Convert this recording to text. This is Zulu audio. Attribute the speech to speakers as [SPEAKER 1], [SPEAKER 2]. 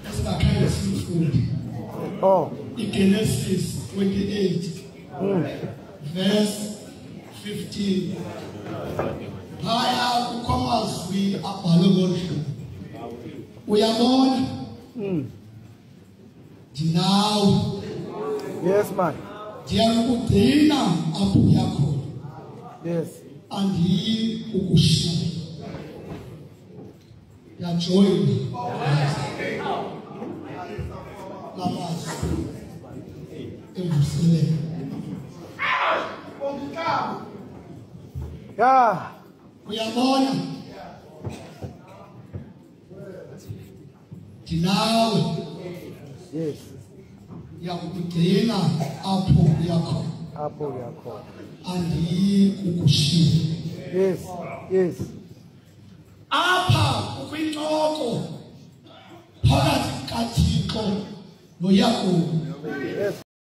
[SPEAKER 1] Esingakhanye sifunde.
[SPEAKER 2] Oh.
[SPEAKER 1] Genesis 28 verse 15. Phaya kukhomazwi abhalwe ngolu. Uyabona? Ndinawe.
[SPEAKER 2] Yes, man.
[SPEAKER 1] Ndiyakugcina apho yakho.
[SPEAKER 2] Yes.
[SPEAKER 1] Andiyi ukushiya. Yajoyina. Lamazwi. Emvuselelo.
[SPEAKER 2] Yeah.
[SPEAKER 1] Uyabona? Ndinawe.
[SPEAKER 2] Yes.
[SPEAKER 1] Yakugcina apho yakho.
[SPEAKER 2] Apho yakho.
[SPEAKER 1] Andiyi ukushiya.
[SPEAKER 2] Yes. Yes.
[SPEAKER 1] Apha ukwincoko phakathi kaThixo noYakobi.
[SPEAKER 2] Yes.